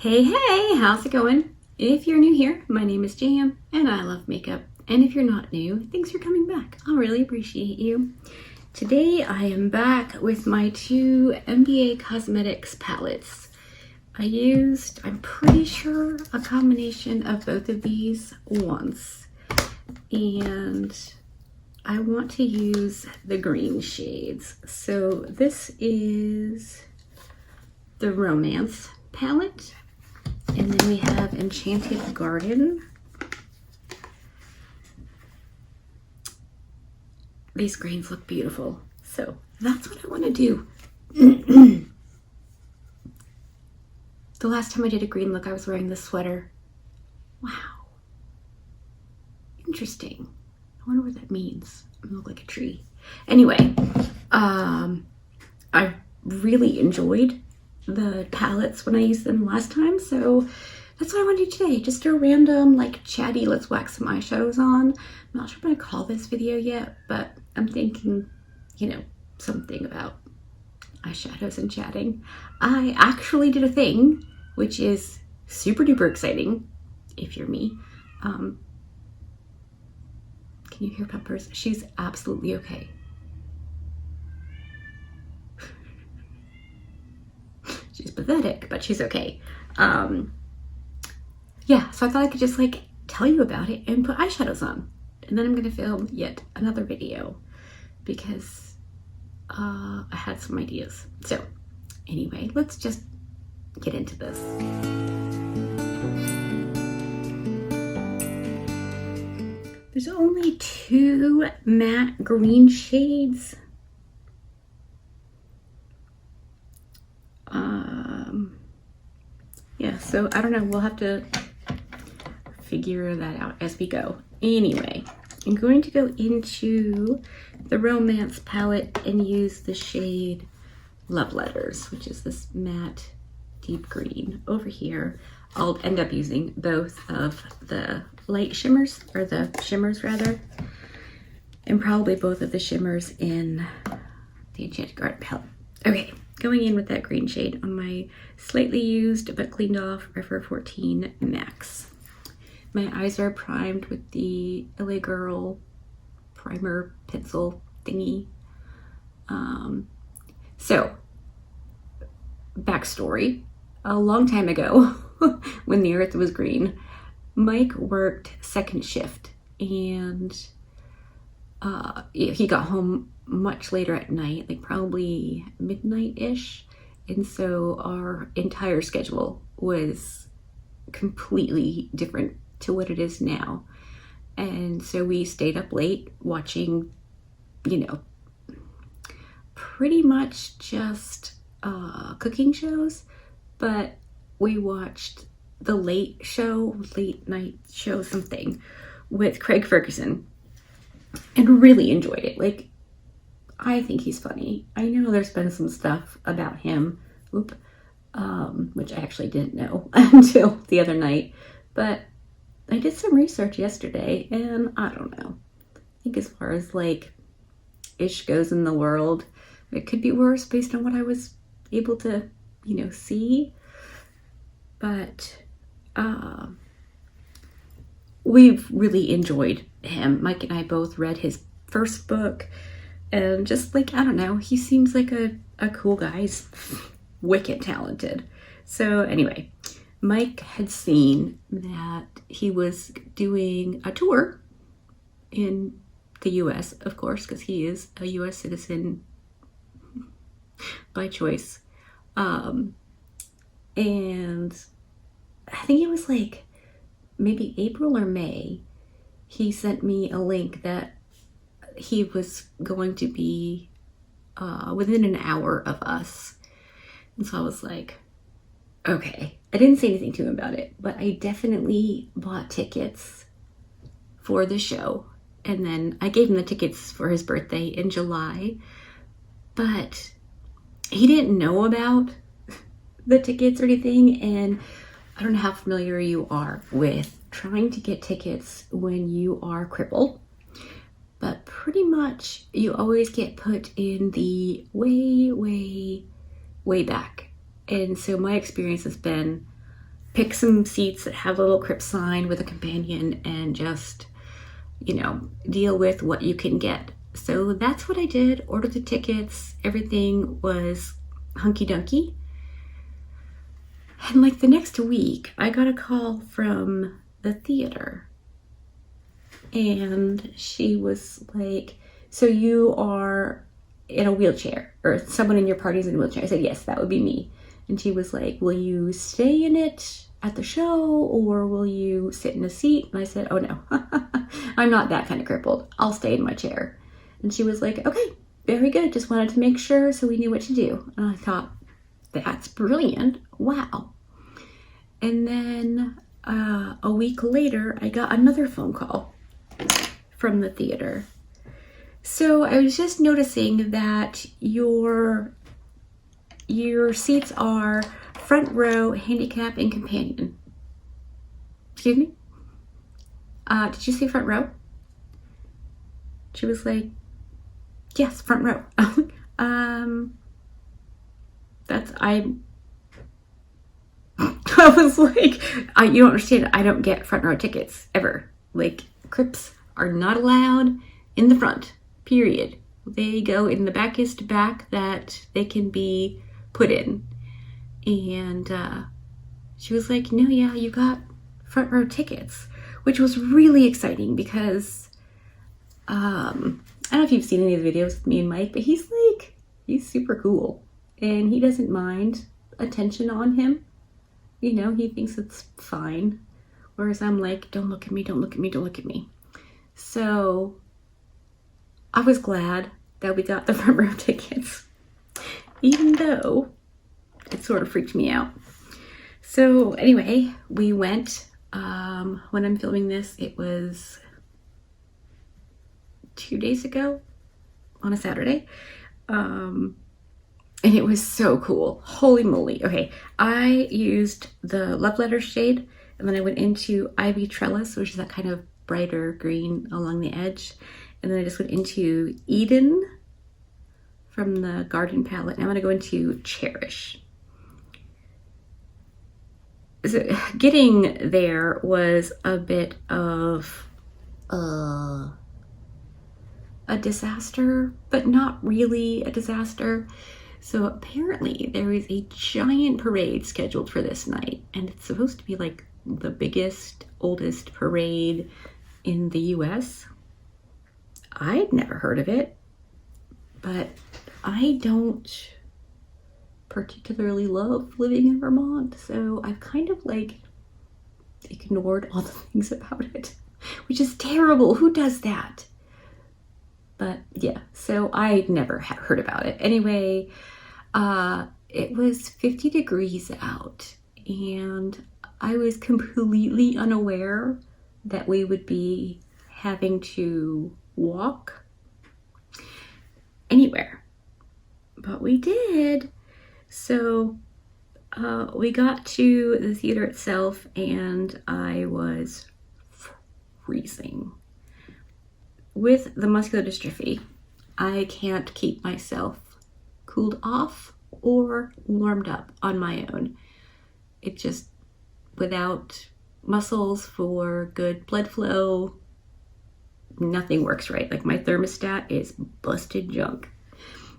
Hey, how's it going? If you're new here, my name is Jam and I love makeup. And if you're not new, thanks for coming back. I'll really appreciate you. Today I am back with my two MBA Cosmetics palettes. I used, I'm pretty sure, a combination of both of these once. And I want to use the green shades. So this is the Romance palette. And then we have Enchanted Garden. These greens look beautiful. So that's what I want to do. The last time I did a green look, I was wearing this sweater. Wow. Interesting. I wonder what that means. I look like a tree. Anyway, I really enjoyed the palettes when I used them last time, so that's what I want to do today. Just a random, like, chatty, let's wax some eyeshadows on. I'm not sure what I call this video yet, but I'm thinking, you know, something about eyeshadows and chatting. I actually did a thing, which is super duper exciting, if you're me. Can you hear Peppers? She's absolutely okay. She's pathetic, but she's okay. Yeah, so I thought I could just like tell you about it and put eyeshadows on. And then I'm gonna film yet another video because I had some ideas. So anyway, let's just get into this. There's only two matte green shades. Yeah, so I don't know, we'll have to figure that out as we go. Anyway, I'm going to go into the Romance palette and use the shade Love Letters, which is this matte deep green over here. I'll end up using both of the light shimmers, or the shimmers rather, and probably both of the shimmers in the Enchanted Garden palette. Okay, going in with that green shade on my slightly used but cleaned off River 14 Max. My eyes are primed with the LA Girl primer pencil thingy. So, backstory. A long time ago, when the earth was green, Mike worked second shift, and he got home much later at night, like probably midnight-ish, and so our entire schedule was completely different to what it is now. And so we stayed up late watching, you know, pretty much just cooking shows, but we watched the late night show something with Craig Ferguson and really enjoyed it. Like, I think he's funny. I know there's been some stuff about him, which I actually didn't know until the other night, but I did some research yesterday, and I don't know. I think as far as like ish goes in the world, it could be worse based on what I was able to, you know, see. But we've really enjoyed him. Mike and I both read his first book, and just like, I don't know, he seems like a cool guy. He's wicked talented. So anyway, Mike had seen that he was doing a tour in the US, of course, because he is a US citizen by choice. And I think it was like maybe April or May, he sent me a link that he was going to be within an hour of us. And so I was like, okay. I didn't say anything to him about it, but I definitely bought tickets for the show. And then I gave him the tickets for his birthday in July, but he didn't know about the tickets or anything. And I don't know how familiar you are with trying to get tickets when you are crippled, but pretty much you always get put in the way back. And so my experience has been pick some seats that have a little crib sign with a companion and just, you know, deal with what you can get. So that's what I did. Ordered the tickets. Everything was hunky-dunky. And like the next week, I got a call from the theater. And she was like, so you are in a wheelchair, or someone in your party's in a wheelchair. I said, yes, that would be me. And she was like, will you stay in it at the show, or will you sit in a seat? And I said, oh no, I'm not that kind of crippled. I'll stay in my chair. And she was like, okay, very good. Just wanted to make sure so we knew what to do. And I thought, that's brilliant. Wow. And then a week later, I got another phone call from the theater. So I was just noticing that your seats are front row, handicap, and companion. Excuse me? Did you say front row? She was like, yes, front row. I was like, you don't understand. I don't get front row tickets ever. Like, Crips are not allowed in the front, period. They go in the backest back that they can be put in. And she was like, no, yeah, you got front row tickets, which was really exciting because I don't know if you've seen any of the videos with me and Mike, but he's super cool and he doesn't mind attention on him. You know, he thinks it's fine. Whereas I'm like, don't look at me, don't look at me, don't look at me. So I was glad that we got the front row tickets, even though it sort of freaked me out. So anyway, we went, when I'm filming this, it was 2 days ago on a Saturday. And it was so cool. Holy moly. Okay, I used the Love Letter shade, and then I went into Ivy Trellis, which is that kind of brighter green along the edge. And then I just went into Eden from the Garden palette. And I'm going to go into Cherish. So getting there was a bit of a disaster, but not really a disaster. So apparently there is a giant parade scheduled for this night, and it's supposed to be like the biggest, oldest parade in the US. I'd never heard of it, but I don't particularly love living in Vermont, so I've kind of like ignored all the things about it, which is terrible. Who does that? But yeah, so I never had heard about it. Anyway, it was 50 degrees out, and I was completely unaware that we would be having to walk anywhere, but we did. So we got to the theater itself, and I was freezing. With the muscular dystrophy, I can't keep myself cooled off or warmed up on my own. It just, without muscles for good blood flow, nothing works right. Like, my thermostat is busted junk.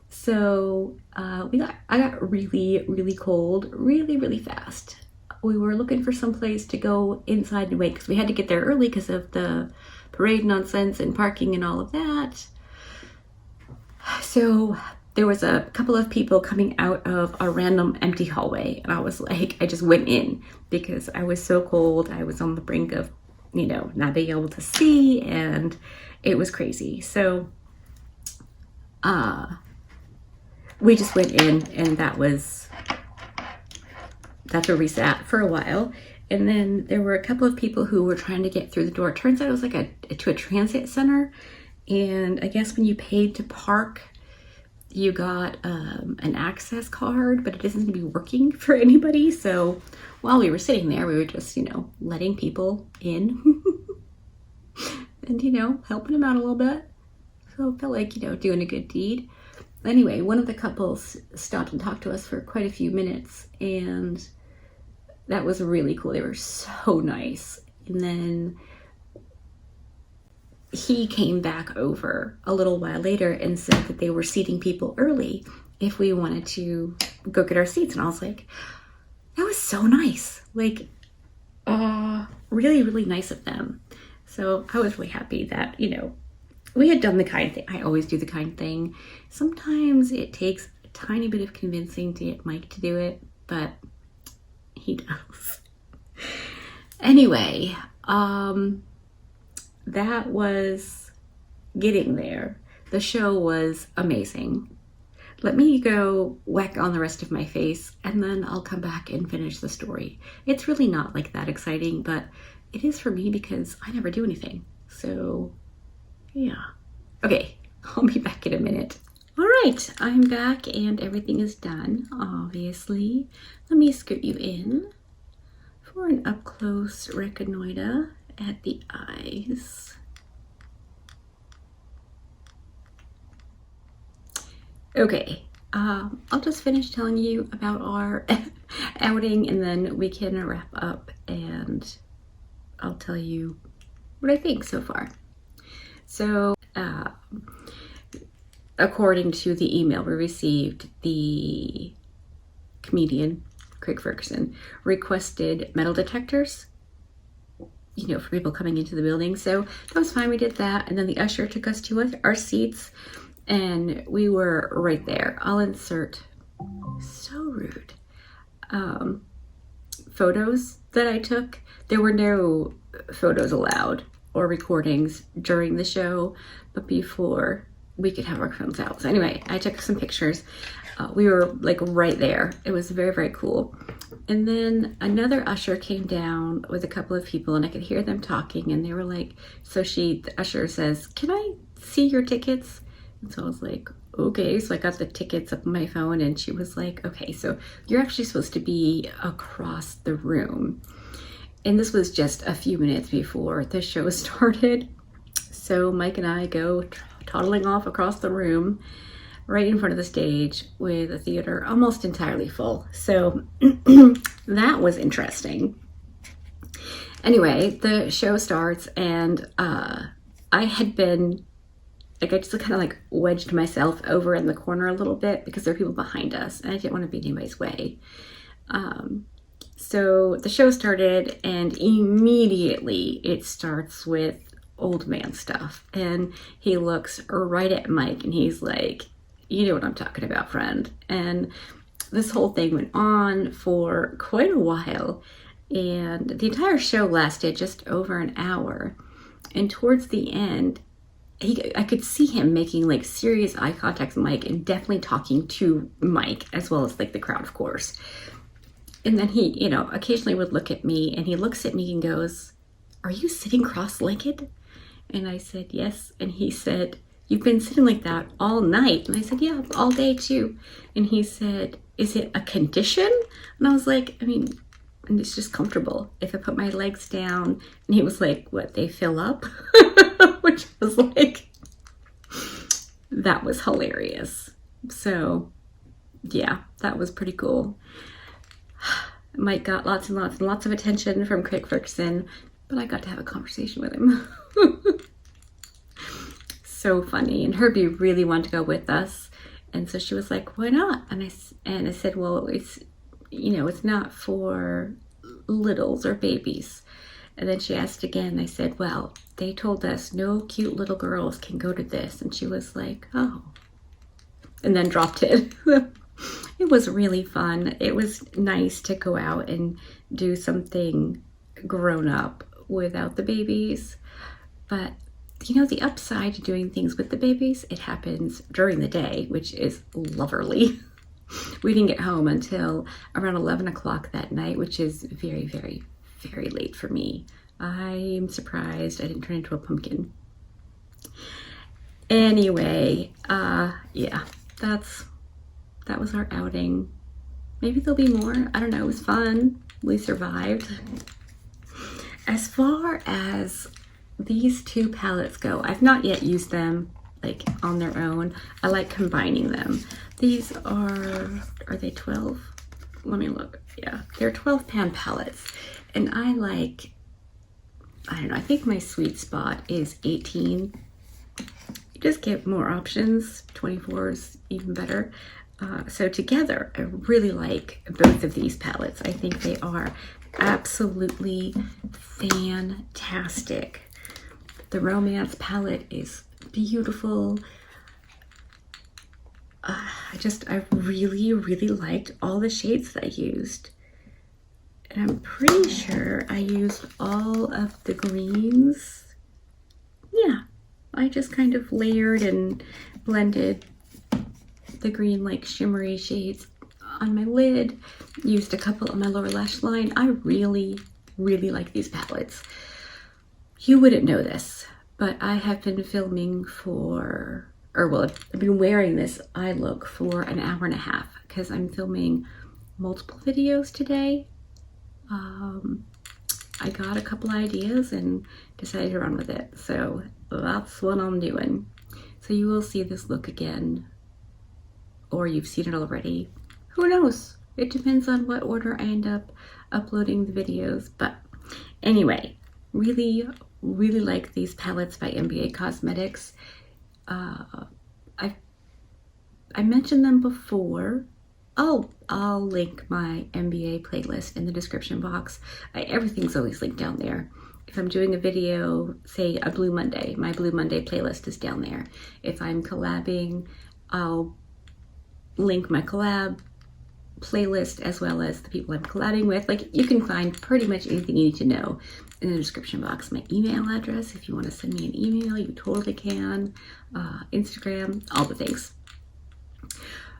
So I got really, really cold really, really fast. We were looking for some place to go inside and wait because we had to get there early because of the parade nonsense and parking and all of that. So there was a couple of people coming out of a random empty hallway, and I was like, I just went in because I was so cold. I was on the brink of, you know, not being able to see, and it was crazy. So we just went in, and that's where we sat for a while. And then there were a couple of people who were trying to get through the door. It turns out it was like to a transit center. And I guess when you paid to park, you got an access card, but it doesn't seem to be working for anybody. So while we were sitting there, we were just, you know, letting people in and, you know, helping them out a little bit. So it felt like, you know, doing a good deed. Anyway, one of the couples stopped and talked to us for quite a few minutes, and that was really cool. They were so nice. And then he came back over a little while later and said that they were seating people early if we wanted to go get our seats. And I was like, that was so nice. Like, really, really nice of them. So I was really happy that, you know, we had done the kind thing. I always do the kind thing. Sometimes it takes a tiny bit of convincing to get Mike to do it, but he does. Anyway, that was getting there. The show was amazing. Let me go whack on the rest of my face and then I'll come back and finish the story. It's really not like that exciting, but it is for me because I never do anything. So yeah. Okay, I'll be back in a minute. All right, I'm back and everything is done, obviously. Let me scoot you in for an up-close reconnoiter at the eyes. Okay, I'll just finish telling you about our outing and then we can wrap up and I'll tell you what I think so far. So, according to the email we received, the comedian, Craig Ferguson, requested metal detectors, you know, for people coming into the building. So that was fine, we did that. And then the usher took us to our seats and we were right there. I'll insert, so rude, photos that I took. There were no photos allowed or recordings during the show, but before we could have our phones out. So anyway, I took some pictures. We were like right there. It was very, very cool. And then another usher came down with a couple of people and I could hear them talking and they were like, so the usher says, can I see your tickets? And so I was like, okay. So I got the tickets up on my phone and she was like, okay, so you're actually supposed to be across the room. And this was just a few minutes before the show started. So Mike and I go toddling off across the room right in front of the stage with the theater almost entirely full. So that was interesting. Anyway, the show starts and I had been, like, I just kind of like wedged myself over in the corner a little bit because there were people behind us and I didn't want to be in anybody's way. So the show started and immediately it starts with old man stuff. And he looks right at Mike and he's like, you know what I'm talking about, friend. And this whole thing went on for quite a while. And the entire show lasted just over an hour. And towards the end, I could see him making like serious eye contact with Mike and definitely talking to Mike as well as like the crowd, of course. And then he, you know, occasionally would look at me and he looks at me and goes, are you sitting cross-legged? And I said, yes. And he said, you've been sitting like that all night. And I said, yeah, all day too. And he said, is it a condition? And I was like, I mean, and it's just comfortable if I put my legs down. And he was like, what, they fill up? Which was like, that was hilarious. So yeah, that was pretty cool. Mike got lots and lots and lots of attention from Craig Ferguson, but I got to have a conversation with him. So funny. And Herbie really wanted to go with us. And so she was like, why not? And I said, well, it's, you know, it's not for littles or babies. And then she asked again. I said, well, they told us no cute little girls can go to this. And she was like, oh. And then dropped it. It was really fun. It was nice to go out and do something grown up without the babies. But, you know, the upside to doing things with the babies, it happens during the day, which is lovely. We didn't get home until around 11 o'clock that night, which is very, very, very late for me. I'm surprised I didn't turn into a pumpkin. Anyway, yeah, that was our outing. Maybe there'll be more. I don't know. It was fun. We survived. As far as these two palettes go, I've not yet used them like on their own. I like combining them. These are they 12? Let me look. Yeah, they're 12-pan palettes. And I like, I don't know, I think my sweet spot is 18. You just get more options. 24 is even better. So together, I really like both of these palettes. I think they are absolutely fantastic. The Romance palette is beautiful. I really, really liked all the shades that I used. And I'm pretty sure I used all of the greens. Yeah, I just kind of layered and blended the green like shimmery shades on my lid, used a couple on my lower lash line. I really, really like these palettes. You wouldn't know this, but I have been filming for, or well, I've been wearing this eye look for an hour and a half because I'm filming multiple videos today. I got a couple ideas and decided to run with it. So that's what I'm doing. So you will see this look again, or you've seen it already. Who knows? It depends on what order I end up uploading the videos. But anyway, really, really like these palettes by NBA Cosmetics. I mentioned them before. Oh, I'll link my NBA playlist in the description box. Everything's always linked down there. If I'm doing a video, say a Blue Monday, my Blue Monday playlist is down there. If I'm collabing, I'll link my collab playlist as well as the people I'm collabing with. Like, you can find pretty much anything you need to know in the description box. My email address, if you want to send me an email, you totally can. Instagram, all the things.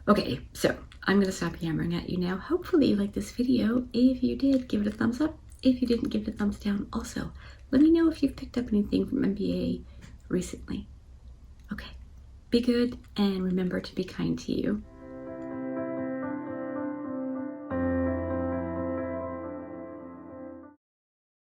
Okay, so I'm going to stop yammering at you now. Hopefully you liked this video. If you did, give it a thumbs up. If you didn't, give it a thumbs down. Also, let me know if you've picked up anything from NBA recently. Okay, be good and remember to be kind to you.